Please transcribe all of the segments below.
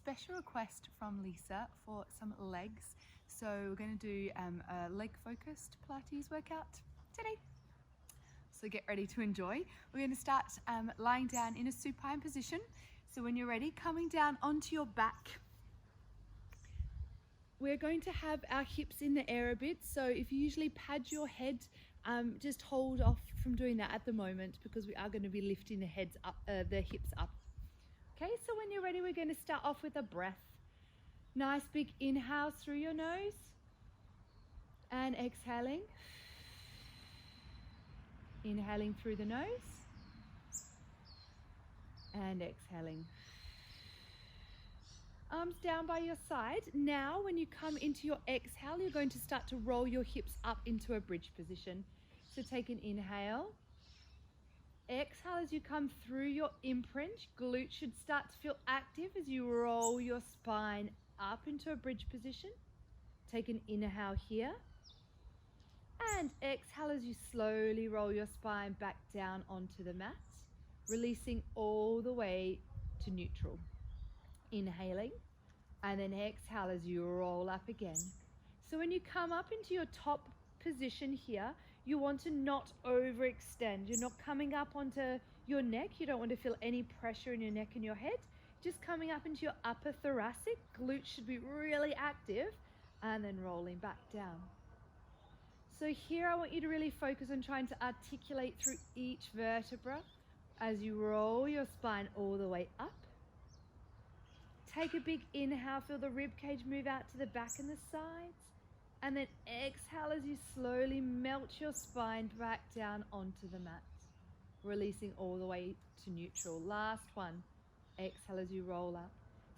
special request from Lisa for some legs. So we're going to do a leg focused Pilates workout today. So get ready to enjoy. We're going to start lying down in a supine position. So when you're ready, coming down onto your back. We're going to have our hips in the air a bit. So if you usually pad your head, just hold off from doing that at the moment because we are going to be lifting the hips up. Okay, so when you're ready, we're going to start off with a breath. Nice big inhale through your nose and exhaling. Inhaling through the nose and exhaling. Arms down by your side. Now when you come into your exhale, you're going to start to roll your hips up into a bridge position. So take an inhale. Exhale as you come through your imprint. Glute should start to feel active as you roll your spine up into a bridge position. Take an inhale here. And exhale as you slowly roll your spine back down onto the mat, releasing all the way to neutral. Inhaling, and then exhale as you roll up again. So when you come up into your top position here, you want to not overextend. You're not coming up onto your neck. You don't want to feel any pressure in your neck and your head. Just coming up into your upper thoracic. Glutes should be really active, and then rolling back down. So here I want you to really focus on trying to articulate through each vertebra as you roll your spine all the way up. Take a big inhale, feel the rib cage move out to the back and the sides. And then exhale as you slowly melt your spine back down onto the mat, releasing all the way to neutral. Last one. Exhale as you roll up.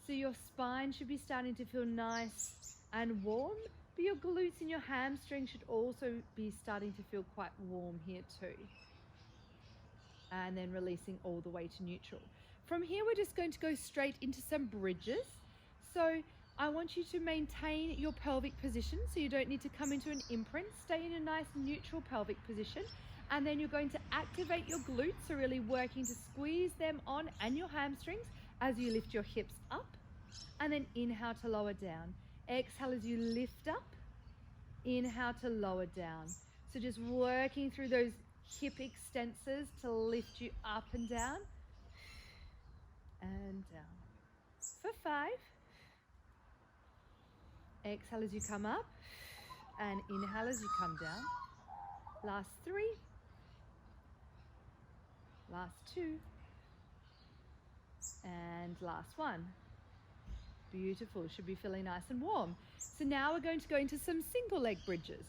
So your spine should be starting to feel nice and warm, but your glutes and your hamstrings should also be starting to feel quite warm here too. And then releasing all the way to neutral. From here, we're just going to go straight into some bridges. So I want you to maintain your pelvic position, so you don't need to come into an imprint. Stay in a nice neutral pelvic position. And then you're going to activate your glutes, so really working to squeeze them on and your hamstrings as you lift your hips up. And then inhale to lower down. Exhale as you lift up. Inhale to lower down. So just working through those hip extensors to lift you up and down. And down. For 5. Exhale as you come up. And inhale as you come down. Last 3. Last 2. And last 1. Beautiful. Should be feeling nice and warm. So now we're going to go into some single leg bridges.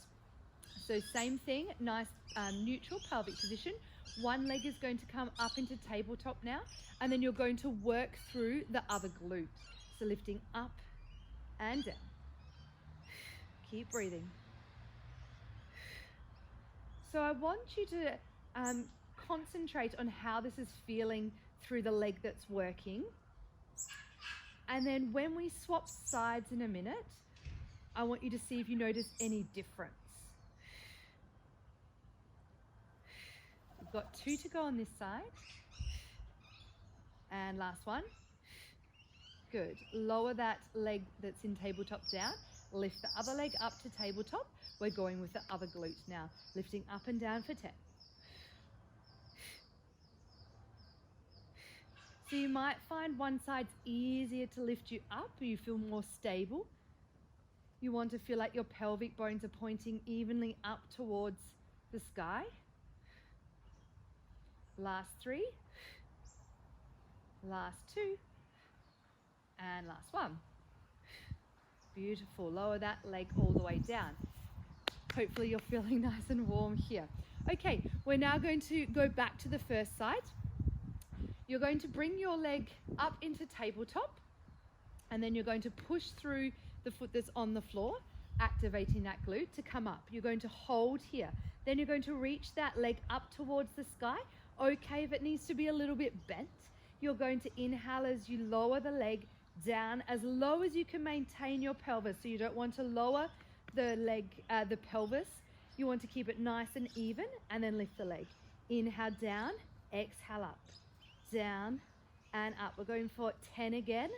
So same thing, nice neutral pelvic position. One leg is going to come up into tabletop now, and then you're going to work through the other glute. So lifting up and down. Keep breathing. So I want you to concentrate on how this is feeling through the leg that's working. And then when we swap sides in a minute, I want you to see if you notice any difference. We've got 2 to go on this side. And last one. Good. Lower that leg that's in tabletop down. Lift the other leg up to tabletop. We're going with the other glute now. Lifting up and down for 10. So you might find one side's easier to lift you up, or you feel more stable. You want to feel like your pelvic bones are pointing evenly up towards the sky. Last 3. Last 2. And last 1. Beautiful. Lower that leg all the way down. Hopefully you're feeling nice and warm here. Okay, we're now going to go back to the first side. You're going to bring your leg up into tabletop, and then you're going to push through the foot that's on the floor, activating that glute to come up. You're going to hold here. Then you're going to reach that leg up towards the sky. Okay, if it needs to be a little bit bent, you're going to inhale as you lower the leg down as low as you can maintain your pelvis. So you don't want to lower the leg, the pelvis. You want to keep it nice and even, and then lift the leg. Inhale down, exhale up, down and up. We're going for 10 again.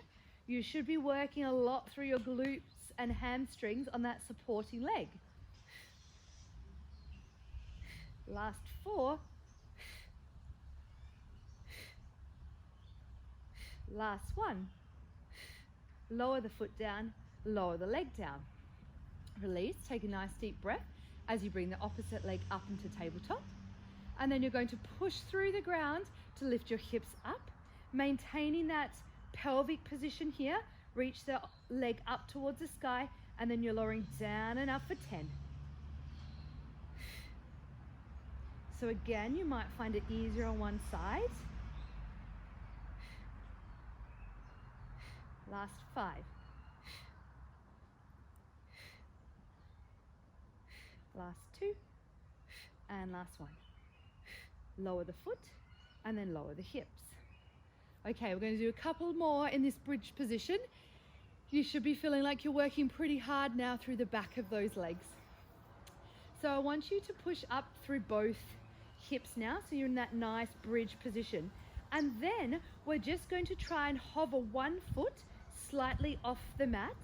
You should be working a lot through your glutes and hamstrings on that supporting leg. Last 4. Last 1. Lower the foot down, lower the leg down. Release, take a nice deep breath as you bring the opposite leg up into tabletop. And then you're going to push through the ground to lift your hips up, maintaining that pelvic position here. Reach the leg up towards the sky, and then you're lowering down and up for 10. So again, you might find it easier on one side. Last 5. Last 2. And last 1. Lower the foot and then lower the hips. Okay, we're going to do a couple more in this bridge position. You should be feeling like you're working pretty hard now through the back of those legs. So I want you to push up through both hips now, so you're in that nice bridge position. And then we're just going to try and hover one foot slightly off the mat.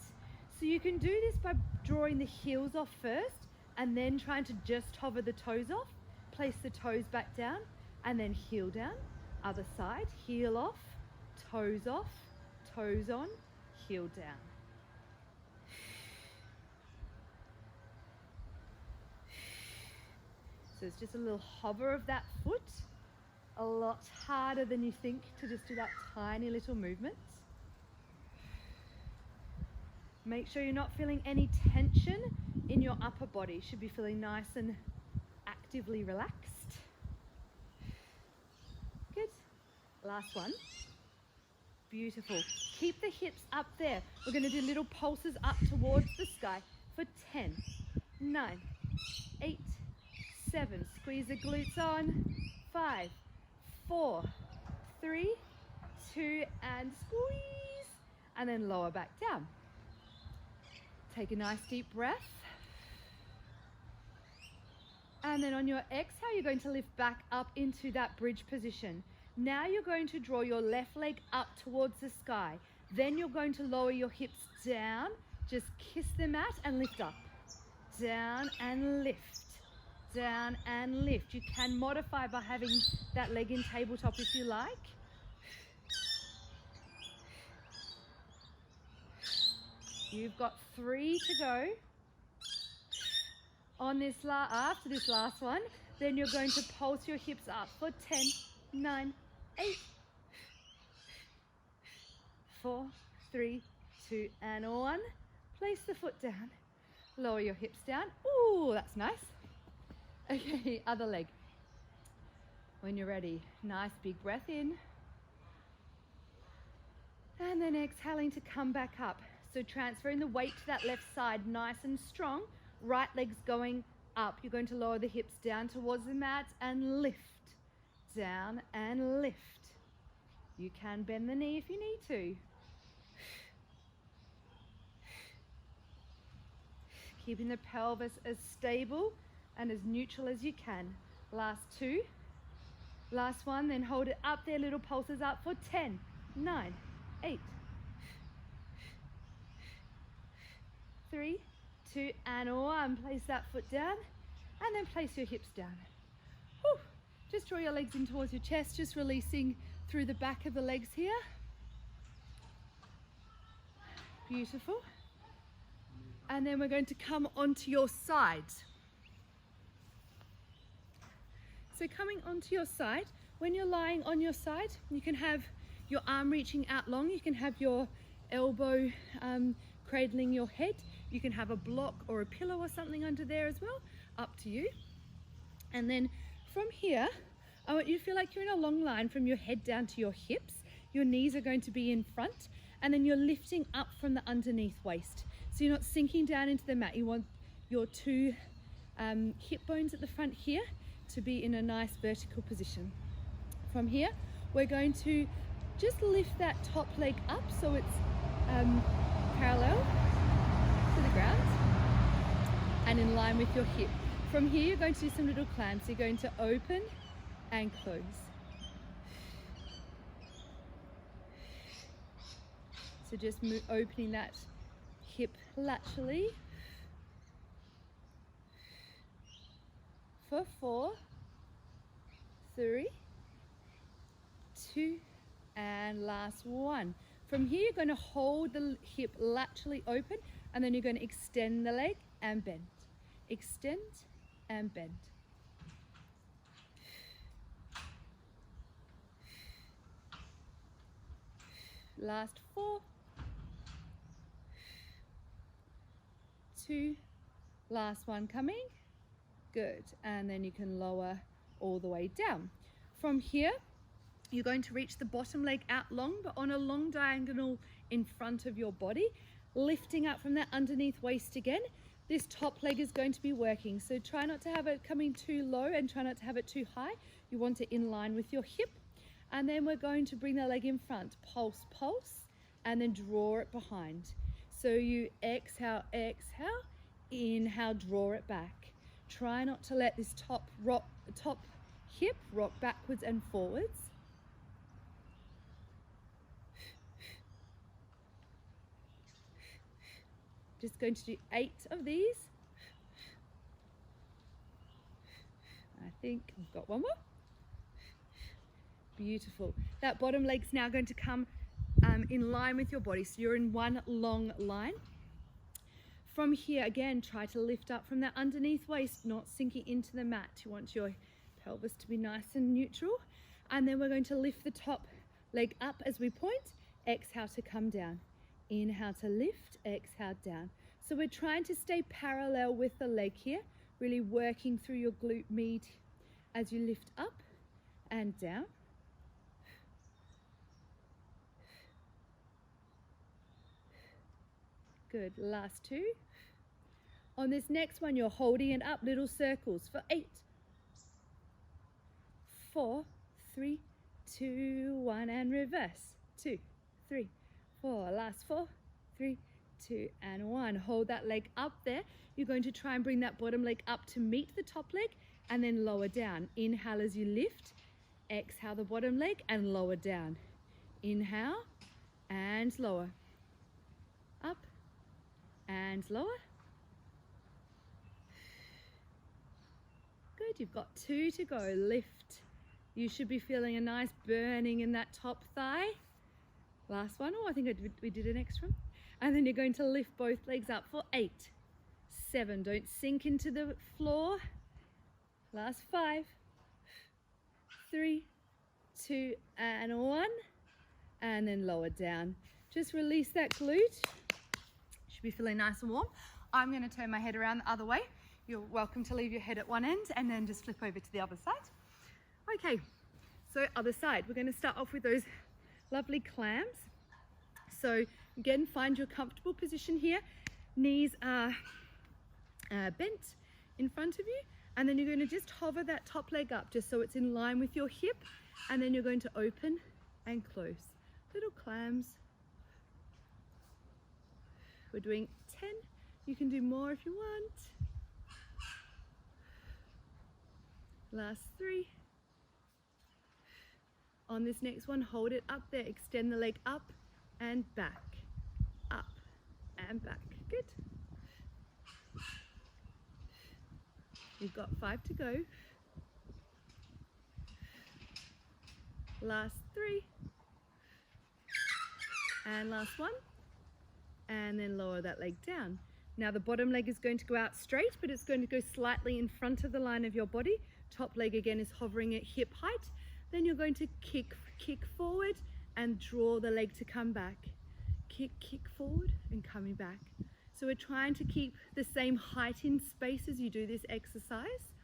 So you can do this by drawing the heels off first and then trying to just hover the toes off. Place the toes back down and then heel down. Other side, heel off, toes on, heel down. So it's just a little hover of that foot. A lot harder than you think to just do that tiny little movement. Make sure you're not feeling any tension in your upper body. You should be feeling nice and actively relaxed. Good. Last one. Beautiful. Keep the hips up there. We're going to do little pulses up towards the sky for 10, 9, 8, 7. Squeeze the glutes on. 5, 4, 3, 2, and squeeze. And then lower back down. Take a nice deep breath. And then on your exhale, you're going to lift back up into that bridge position. Now you're going to draw your left leg up towards the sky. Then you're going to lower your hips down. Just kiss the mat and lift up. Down and lift. Down and lift. You can modify by having that leg in tabletop if you like. You've got 3 to go. On this after this last one, then you're going to pulse your hips up for 10, 9, 8, 4, 3, 2, and 1. Place the foot down. Lower your hips down. Ooh, that's nice. Okay, other leg. When you're ready, nice big breath in. And then exhaling to come back up. So transferring the weight to that left side, nice and strong. Right leg's going up. You're going to lower the hips down towards the mat and lift. Down and lift. You can bend the knee if you need to. Keeping the pelvis as stable and as neutral as you can. Last 2. Last one, then hold it up there, little pulses up for 10, 9, 8, 3, 2, and 1. Place that foot down and then place your hips down. Whew. Just draw your legs in towards your chest, just releasing through the back of the legs here. Beautiful. And then we're going to come onto your side. So coming onto your side, when you're lying on your side, you can have your arm reaching out long, you can have your elbow cradling your head, you can have a block or a pillow or something under there as well, up to you. And then from here, I want you to feel like you're in a long line from your head down to your hips. Your knees are going to be in front, and then you're lifting up from the underneath waist. So you're not sinking down into the mat. You want your 2 hip bones at the front here to be in a nice vertical position. From here, we're going to just lift that top leg up so it's parallel to the ground and in line with your hip. From here, you're going to do some little clams. So you're going to open and close. So just opening that hip laterally for 4, 3, 2, and last 1. From here, you're going to hold the hip laterally open, and then you're going to extend the leg and bend. Extend and bend. Last 4, 2, last 1 coming. Good. And then you can lower all the way down. From here, you're going to reach the bottom leg out long, but on a long diagonal in front of your body, lifting up from that underneath waist again. This top leg is going to be working, so try not to have it coming too low and try not to have it too high. You want it in line with your hip. And then we're going to bring the leg in front, pulse, pulse, and then draw it behind. So you exhale, exhale, inhale, draw it back. Try not to let this top hip rock backwards and forwards. Just going to do 8 of these. I think I've got one more. Beautiful. That bottom leg's now going to come in line with your body. So you're in one long line. From here, again, try to lift up from that underneath waist, not sinking into the mat. You want your pelvis to be nice and neutral. And then we're going to lift the top leg up as we point. Exhale to come down. Inhale to lift, exhale down. So we're trying to stay parallel with the leg here, really working through your glute med as you lift up and down. Good, last 2. On this next one, you're holding it up, little circles for 8, 4, 3, 2, 1, and reverse. 2, 3, 4, last 4, 3, 2, and 1. Hold that leg up there. You're going to try and bring that bottom leg up to meet the top leg and then lower down. Inhale as you lift, exhale the bottom leg and lower down. Inhale and lower, up and lower. Good, you've got 2 to go. Lift. You should be feeling a nice burning in that top thigh. Last one. Oh, I think we did an extra one. And then you're going to lift both legs up for 8, 7. Don't sink into the floor. Last 5, 3, 2, and 1. And then lower down. Just release that glute. Should be feeling nice and warm. I'm going to turn my head around the other way. You're welcome to leave your head at one end and then just flip over to the other side. Okay, so other side. We're going to start off with those lovely clams. So again, find your comfortable position here. Knees are bent in front of you, and then you're going to just hover that top leg up just so it's in line with your hip, and then you're going to open and close. Little clams. We're doing 10. You can do more if you want. Last 3. On this next one, hold it up there. Extend the leg up and back. Up and back. Good. You've got 5 to go. Last 3. And last 1. And then lower that leg down. Now the bottom leg is going to go out straight, but it's going to go slightly in front of the line of your body. Top leg again is hovering at hip height. Then you're going to kick forward and draw the leg to come back. Kick forward and coming back. So we're trying to keep the same height in space as you do this exercise.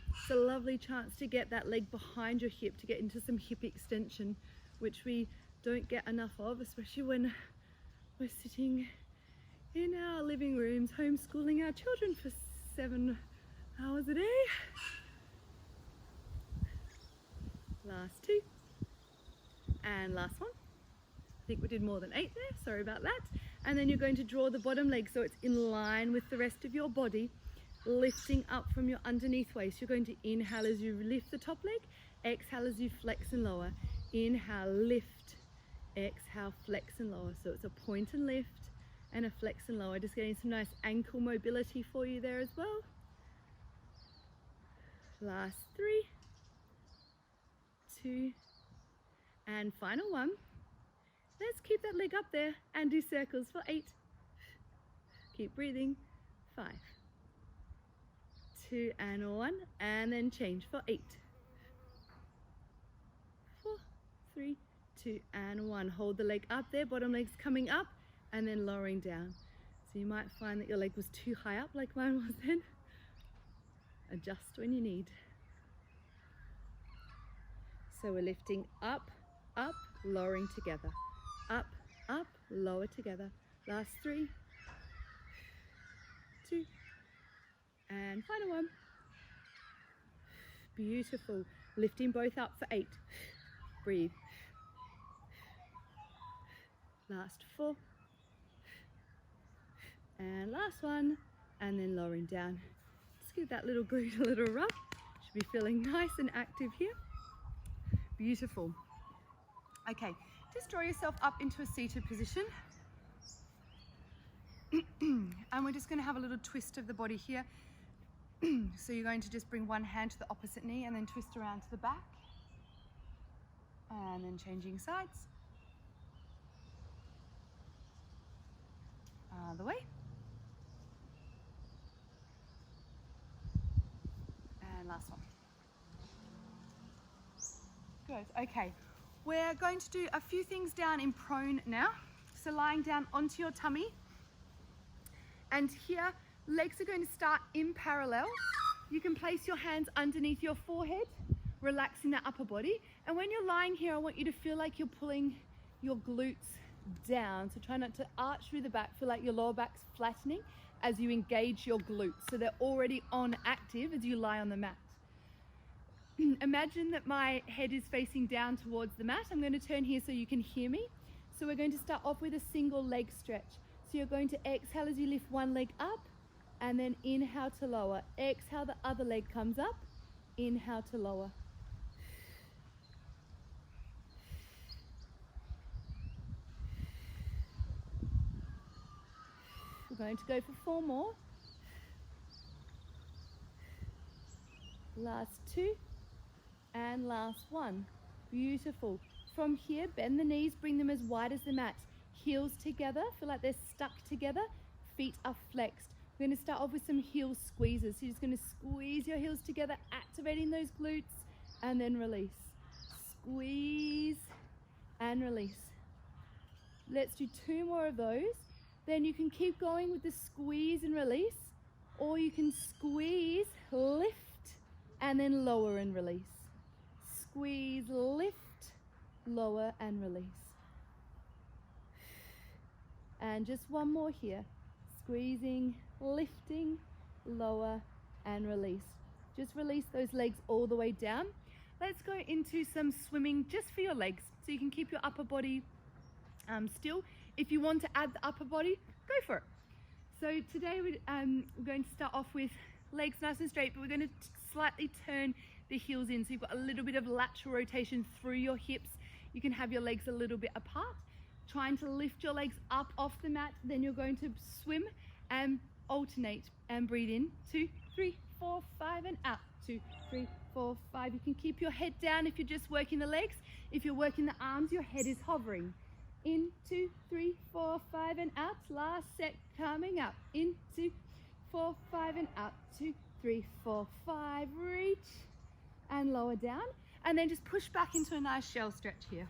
It's a lovely chance to get that leg behind your hip, to get into some hip extension, which we don't get enough of, especially when we're sitting in our living rooms homeschooling our children for 7 hours a day. Last 2 and last 1. I think we did more than 8 there, sorry about that. And then you're going to draw the bottom leg so it's in line with the rest of your body, lifting up from your underneath waist. You're going to inhale as you lift the top leg, exhale as you flex and lower. Inhale, lift, Exhale, flex and lower. So it's a point and lift and a flex and lower. Just getting some nice ankle mobility for you there as well. Last 3, 2, and final one. Let's keep that leg up there and do circles for 8. Keep breathing. 5, 2, and 1, and then change for 8. 4, 3, 2, and 1. Hold the leg up there, bottom leg's coming up, and then lowering down. So you might find that your leg was too high up like mine was then. Adjust when you need. So we're lifting up, up, lowering together. Up, up, lower together. Last 3, 2, and final one. Beautiful. Lifting both up for 8. Breathe. Last 4. And last one. And then lowering down. Just give that little glute a little rub. Should be feeling nice and active here. Beautiful. Okay, just draw yourself up into a seated position. And we're just going to have a little twist of the body here. So you're going to just bring one hand to the opposite knee and then twist around to the back. And then changing sides. Other way. And last one. Good, okay. We're going to do a few things down in prone now. So lying down onto your tummy. And here, legs are going to start in parallel. You can place your hands underneath your forehead, relaxing the upper body. And when you're lying here, I want you to feel like you're pulling your glutes down. So try not to arch through the back. Feel like your lower back's flattening as you engage your glutes. So they're already on active as you lie on the mat. Imagine that my head is facing down towards the mat. I'm going to turn here so you can hear me. So we're going to start off with a single leg stretch. So you're going to exhale as you lift one leg up, and then inhale to lower. Exhale, the other leg comes up. Inhale to lower. We're going to go for 4 more. Last 2, and last 1. Beautiful. From here, bend the knees, bring them as wide as the mat. Heels together, feel like they're stuck together. Feet are flexed. We're going to start off with some heel squeezes. So you're just going to squeeze your heels together, activating those glutes, and then release. Squeeze and release. Let's do 2 more of those. Then you can keep going with the squeeze and release, or you can squeeze, lift, and then lower and release. Squeeze, lift, lower, and release. And just 1 more here. Squeezing, lifting, lower, and release. Just release those legs all the way down. Let's go into some swimming just for your legs, so you can keep your upper body still. If you want to add the upper body, go for it. So today we're going to start off with legs nice and straight, but we're going to slightly turn the heels in, so you've got a little bit of lateral rotation through your hips. You can have your legs a little bit apart, trying to lift your legs up off the mat. Then you're going to swim and alternate and breathe in. 2, 3, 4, 5, and out. 2, 3, 4, 5. You can keep your head down if you're just working the legs. If you're working the arms, your head is hovering. In, 2, 3, 4, 5, and out. Last set, coming up. In, 2, 4, 5, and out. 2, 3, 4, 5. Reach and lower down. And then just push back into a nice shell stretch here.